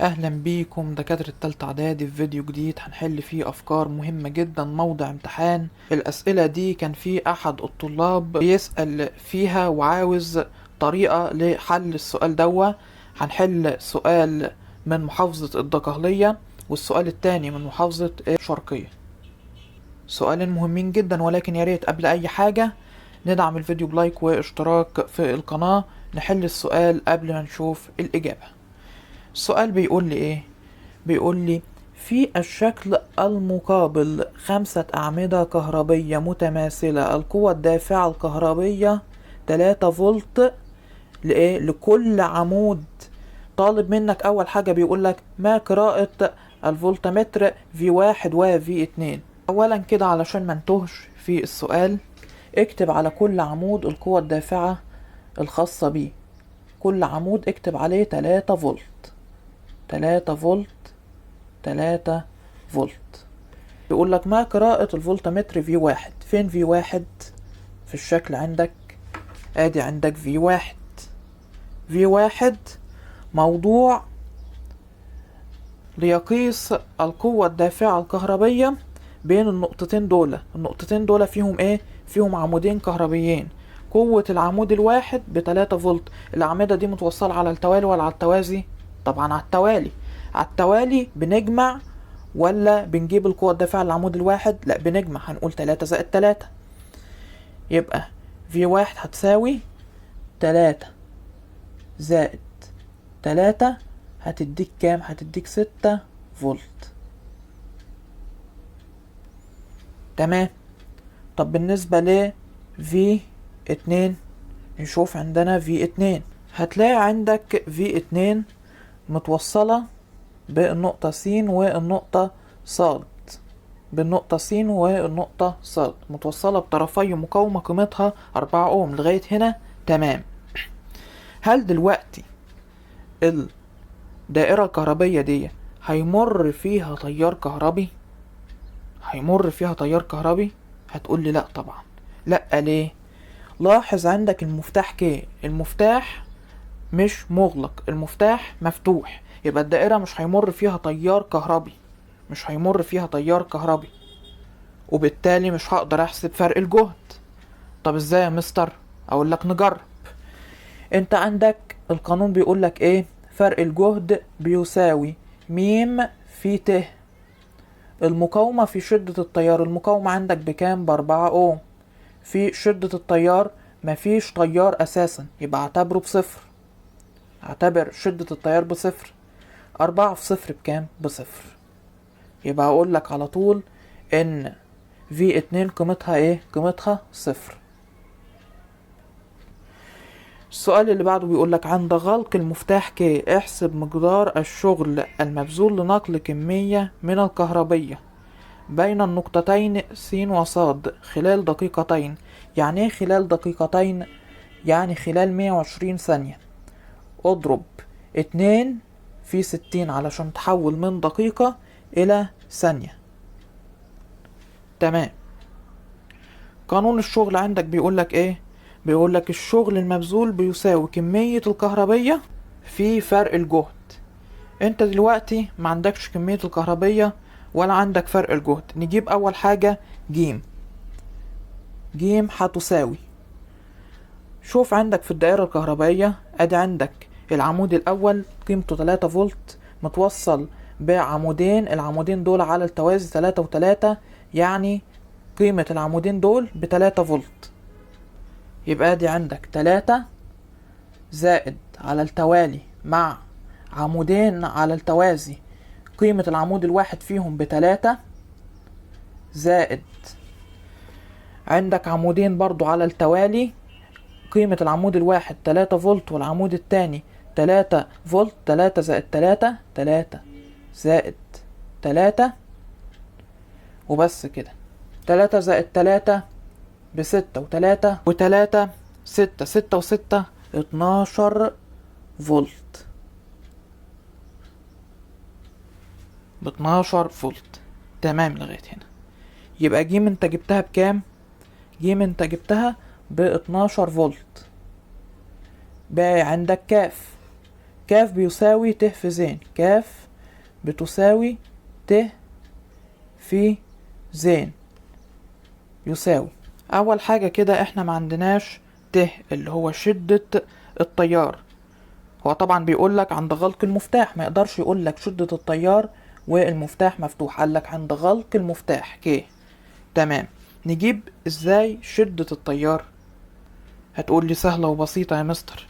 اهلا بيكم دكاترة تالتة اعدادي في فيديو جديد هنحل فيه افكار مهمة جدا موضع امتحان. الاسئلة دي كان في احد الطلاب بيسأل فيها وعاوز طريقة لحل السؤال دوا. هنحل سؤال من محافظة الدقهلية والسؤال التاني من محافظة الشرقية. سؤالين مهمين جدا، ولكن ياريت قبل اي حاجة ندعم الفيديو بلايك واشتراك في القناة. نحل السؤال قبل ما نشوف الاجابة. السؤال بيقول لي ايه؟ بيقول لي في الشكل المقابل 5 أعمدة كهربية متماثلة، القوة الدافعة الكهربية 3 فولت لإيه؟ لكل عمود. طالب منك أول حاجة بيقول لك ما قراءة الفولتمتر V1 و V2. أولا كده علشان ما نتوهش في السؤال، اكتب على كل عمود القوة الدافعة الخاصة بيه. كل عمود اكتب عليه 3 فولت، 3 فولت، 3 فولت. بيقول لك ما قراءة الفولتمتر V1. فين V1 في الشكل عندك؟ ادي عندك V1. V1 موضوع ليقيس القوة الدافعة الكهربية بين النقطتين دول. النقطتين دول فيهم ايه؟ فيهم عمودين كهربيين. قوة العمود الواحد ب3 فولت. الأعمدة دي متوصلة على التوالي ولا على التوازي؟ طبعا على التوالي. على التوالي بنجمع ولا بنجيب القوة الدافعة للعمود الواحد؟ لا بنجمع، هنقول 3 زائد 3. يبقى V1 هتساوي 3 زائد 3 هتديك كام؟ هتديك 6 فولت. تمام. طب بالنسبة ل V2، نشوف عندنا V2. هتلاقي عندك V2 متوصلة بالنقطة س والنقطة ص. بالنقطة س والنقطة ص متوصلة بطرفي مقاومة قيمتها 4 اوم. لغاية هنا تمام. هل دلوقتي الدائرة الكهربية دي هيمر فيها تيار كهربي؟ هيمر فيها تيار كهربي؟ هتقول لي لا طبعا. لا ليه؟ لاحظ عندك المفتاح كي، المفتاح مش مغلق، المفتاح مفتوح. يبقى الدائرة مش هيمر فيها تيار كهربي، مش هيمر فيها تيار كهربي، وبالتالي مش هقدر احسب فرق الجهد. طب ازاي يا مستر؟ اقول لك نجرب. انت عندك القانون بيقول لك ايه؟ فرق الجهد بيساوي م في ت. المقاومة في شدة التيار، المقاومة عندك بكام؟ ب4 اوم. في شدة التيار مفيش تيار اساسا، يبقى اعتبره بصفر. اعتبر شدة التيار بصفر. 4 في صفر بكام؟ بصفر. يبقى اقول لك على طول ان V2 قيمتها ايه؟ قيمتها صفر. السؤال اللي بعده بيقول لك عند غلق المفتاح كي احسب مقدار الشغل المبذول لنقل كمية من الكهربية بين النقطتين س وص خلال دقيقتين. يعني ايه خلال دقيقتين؟ يعني خلال 120 ثانية. اضرب 2 في 60 علشان تحول من دقيقة الى ثانية. تمام. قانون الشغل عندك بيقولك ايه؟ بيقولك الشغل المبذول بيساوي كمية الكهربية في فرق الجهد. انت دلوقتي ما عندكش كمية الكهربية ولا عندك فرق الجهد. نجيب اول حاجة جيم. جيم هتساوي، شوف عندك في الدائرة الكهربائية ادي عندك العمود الاول قيمته 3 فولت متوصل بعمودين، العمودين دول على التوازي 3 و3، يعني قيمة العمودين دول ب3 فولت. يبقى ادي عندك 3 زائد على التوالي مع عمودين على التوازي قيمة العمود الواحد فيهم ب3، زائد عندك عمودين برضو على التوالي قيمة العمود الواحد 3 فولت والعمود التاني 3 فولت. 3 زائد 3، 3 زائد 3 وبس كده. 3 زائد 3 ب6 و3 و3 6، 6 و6 12 فولت. ب12 فولت. تمام لغاية هنا. يبقى جيم انت جبتها بكام؟ جيم انت جبتها ب12 فولت. باقي عندك كاف. كاف بيساوي ت في زين، كاف بتساوي ت في زين يساوي. اول حاجة كده احنا ما عندناش ت اللي هو شدة التيار. هو طبعا بيقولك عند غلق المفتاح، ما يقدرش يقولك شدة التيار والمفتاح مفتوح، قالك عند غلق المفتاح ك. تمام. نجيب ازاي شدة التيار؟ هتقول لي سهلة وبسيطة يا مستر،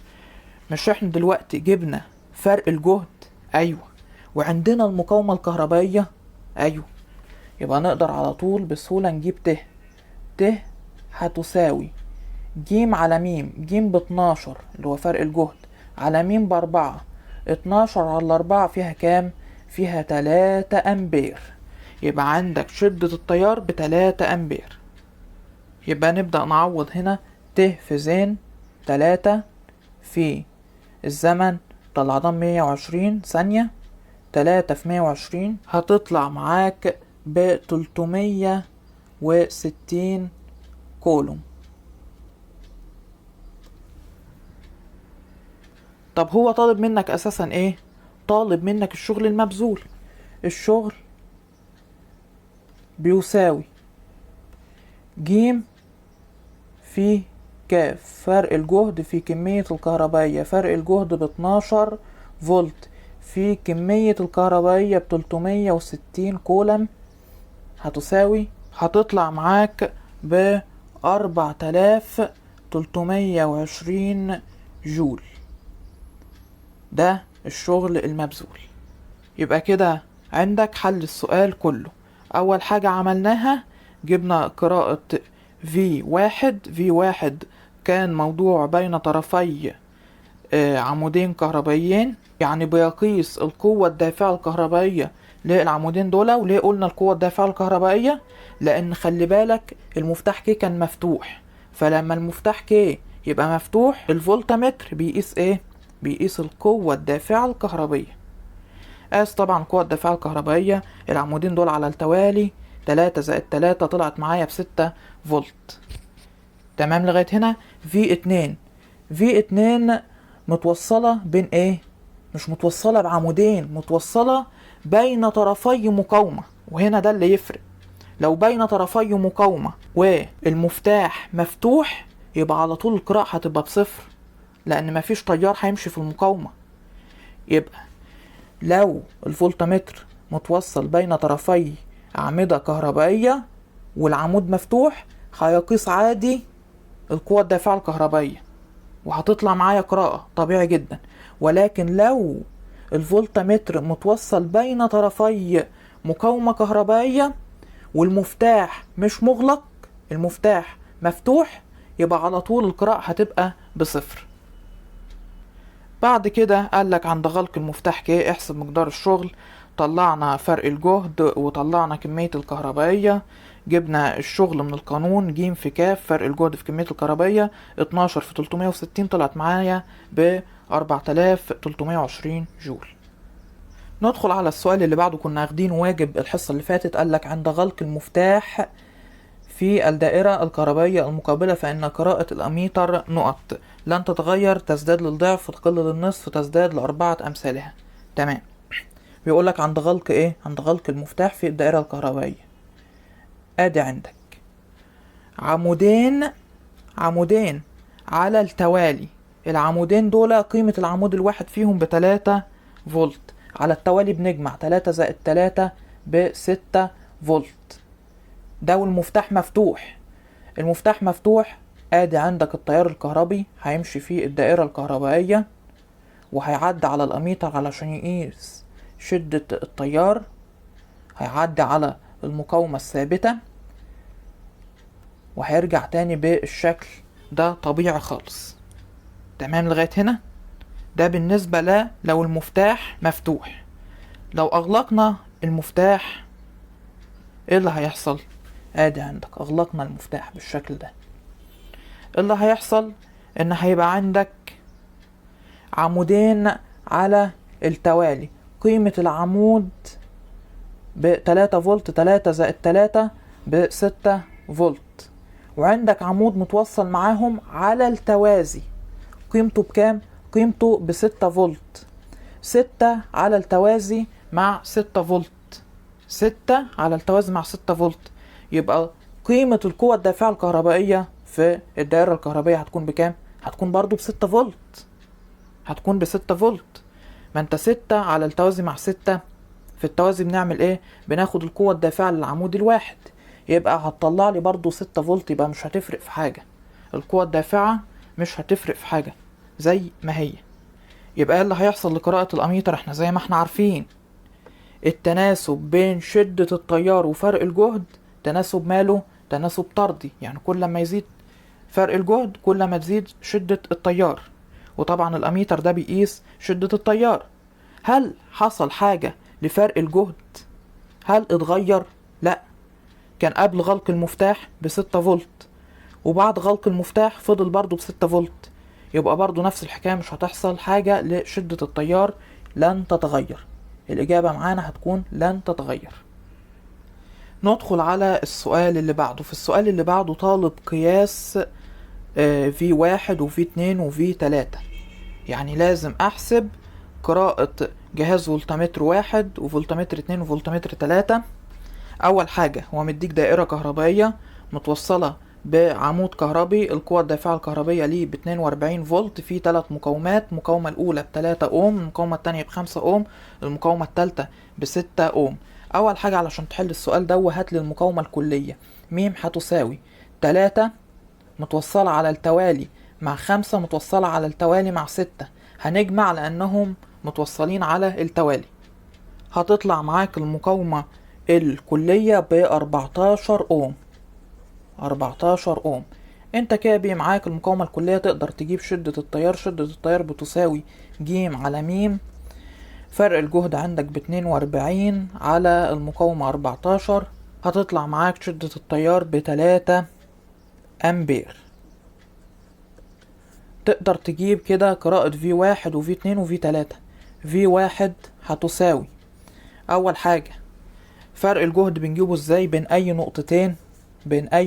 مش احنا دلوقتي جبنا فرق الجهد؟ ايوه. وعندنا المقاومة الكهربائية؟ ايوه. يبقى نقدر على طول بسهولة نجيب ت هتساوي ج على م، ج ب12 اللي هو فرق الجهد، على م ب4. 12 على 4 فيها كام؟ فيها 3 امبير. يبقى عندك شدة التيار ب3 امبير. يبقى نبدأ نعوض هنا ت في زين 3 في الزمن طلعنا 120 ثانية، 3 في 120 هتطلع معاك ب 360 كولوم. طب هو طالب منك اساسا ايه؟ طالب منك الشغل المبذول. الشغل بيساوي ج في كاف فرق الجهد في كمية الكهربائية، فرق الجهد ب12 فولت في كمية الكهربائية ب360 كولم، هتساوي هتطلع معاك ب 4320 جول. ده الشغل المبذول. يبقى كده عندك حل السؤال كله. اول حاجة عملناها جبنا قراءة V1 كان موضوع بين طرفي عمودين كهربائيين، يعني بيقيس القوة الدافعة الكهربائية للعمودين دول. وليه قلنا القوة الدافعة الكهربائية؟ لان خلي بالك المفتاح ك كان مفتوح، فلما المفتاح ك يبقى مفتوح الفولتمتر بيقيس ايه؟ بيقيس القوة الدافعة الكهربائية. قاس طبعا القوة الدافعة الكهربائية العمودين دول على التوالي، 3 زائد 3 طلعت معايا ب6 فولت. تمام لغاية هنا. V2 متوصلة بين ايه؟ مش متوصلة بعمودين، متوصلة بين طرفي مقاومة، وهنا ده اللي يفرق. لو بين طرفي مقاومة والمفتاح مفتوح يبقى على طول القراءة هتبقى بصفر، لأن مفيش تيار هيمشي في المقاومة. يبقى لو الفولتمتر متوصل بين طرفي أعمدة كهربائية والعمود مفتوح هيقيس عادي القوة الدافعة الكهربائية وهتطلع معايا قراءة طبيعي جدا. ولكن لو الفولتمتر متوصل بين طرفي مقاومة كهربائية والمفتاح مش مغلق، المفتاح مفتوح، يبقى على طول القراءة هتبقى بصفر. بعد كده قالك عند غلق المفتاح ك احسب مقدار الشغل. طلعنا فرق الجهد وطلعنا كمية الكهربائية، جبنا الشغل من القانون ج في ك فرق الجهد في كمية الكهربائية 12 في 360 طلعت معايا ب 4320 جول. ندخل على السؤال اللي بعده، كنا واخدين واجب الحصة اللي فاتت. قالك عند غلق المفتاح في الدائرة الكهربائية المقابلة فإن قراءة الأميتر نقط لن تتغير، تزداد للضعف، تقل للنصف، تزداد لأربعة أمثالها. تمام. بيقولك عند غلق إيه؟ عند غلق المفتاح في الدائرة الكهربائية. آدي عندك عمودين على التوالي. العمودين دول قيمة العمود الواحد فيهم ب3 فولت، على التوالي بنجمع 3 زائد 3 ب6 فولت. ده والمفتاح مفتوح. المفتاح مفتوح، ادي عندك التيار الكهربي هيمشي في الدائرة الكهربائية وهيعدي على الاميتر علشان يقيس شدة التيار، هيعدي على المقاومة الثابتة وهيرجع تاني بالشكل ده طبيعي خالص. تمام لغاية هنا. ده بالنسبة لو المفتاح مفتوح. لو اغلقنا المفتاح ايه اللي هيحصل؟ ادي عندك اغلقنا المفتاح بالشكل ده، اللي هيحصل ان هيبقى عندك عمودين على التوالي. قيمة العمود ب3 فولت، 3 زائد 3 ب6 فولت. وعندك عمود متوصل معاهم على التوازي، قيمته بكام؟ قيمته ب6 فولت. 6 على التوازي مع 6 فولت. 6 على التوازي مع 6 فولت، يبقى قيمة القوة الدافعة الكهربائية في الدائرة الكهربائية هتكون بكام؟ هتكون برضو ب6 فولت. هتكون ب6 فولت. ما انت 6 على التوازي مع 6، في التوازي بنعمل ايه؟ بناخد القوة الدافعة للعمود الواحد، يبقى هتطلع لي برضو 6 فولت، يبقى مش هتفرق في حاجة. القوة الدافعة مش هتفرق في حاجة زي ما هي. يبقى اللي هيحصل لقراءة الأميتر احنا زي ما احنا عارفين التناسب بين شدة التيار وفرق الجهد تناسب ماله؟ تناسب طردي، يعني كل ما يزيد فرق الجهد كل ما تزيد شدة التيار. وطبعا الأميتر ده بيقيس شدة التيار. هل حصل حاجة لفرق الجهد؟ هل اتغير؟ لا، كان قبل غلق المفتاح ب6 فولت، وبعد غلق المفتاح فضل برضو ب6 فولت، يبقى برضو نفس الحكاية، مش هتحصل حاجة لشدة التيار، لن تتغير. الإجابة معانا هتكون لن تتغير. ندخل على السؤال اللي بعده. في السؤال اللي بعده طالب قياس V1 وV2 وV3، يعني لازم أحسب قراءة جهاز فولتمتر 1 وفولتمتر 2 وفولتمتر 3. أول حاجة هو مديك دائرة كهربائية متوصلة بعمود كهربي، القوة الدافعة الكهربية ليه ب42 فولت، في 3 مقاومات، المقاومة الأولى ب3 أوم، المقاومة التانية ب5 أوم، المقاومة التالتة ب6 أوم. أول حاجة علشان تحل السؤال ده هات لي المقاومة الكلية. م هتساوي 3 متوصلة على التوالي مع 5 متوصلة على التوالي مع 6، هنجمع لأنهم متوصلين على التوالي. هتطلع معاك المقاومة الكلية ب14 أوم. 14 أوم. انت كده بيه معاك المقاومة الكلية، تقدر تجيب شدة التيار. شدة التيار بتساوي ج على م. فرق الجهد عندك ب42 على المقاومة 14، هتطلع معاك شدة التيار ب3 أمبير. تقدر تجيب كده قراءة V1 وV2 وV3. V1 هتساوي أول حاجة فرق الجهد بنجيبه ازاي؟ بين أي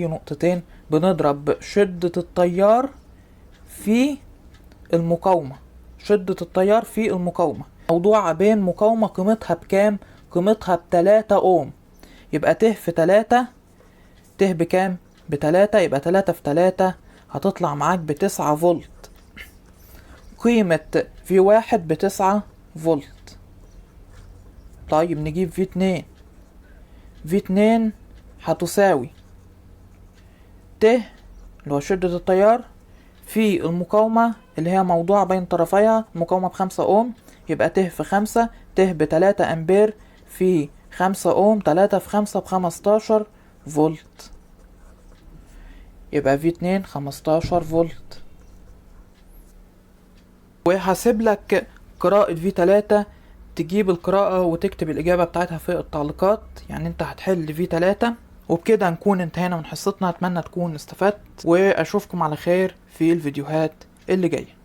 نقطتين بنضرب شدة التيار في المقاومة. شدة التيار في المقاومة، موضوع بين مقاومة قيمتها بكام؟ قيمتها ب3 أوم، يبقى ت في 3، ت بكام؟ ب3، يبقى 3 في 3 هتطلع معاك ب9 فولت. قيمة V1 ب9 فولت. طيب نجيب V2. V2 هتساوي ت اللي هو شدة التيار في المقاومة اللي هي موضوع بين طرفيها، مقاومة ب5 أوم، يبقى ت في 5، ت ب3 أمبير في 5 أوم، 3 في 5 ب15 فولت، يبقى V2 15 فولت. وهسيب لك قراءة V3 تجيب القراءة وتكتب الإجابة بتاعتها في التعليقات. يعني انت هتحل V3. وبكده نكون انتهينا من حصتنا، اتمنى تكون استفدت، واشوفكم على خير في الفيديوهات اللي جاية.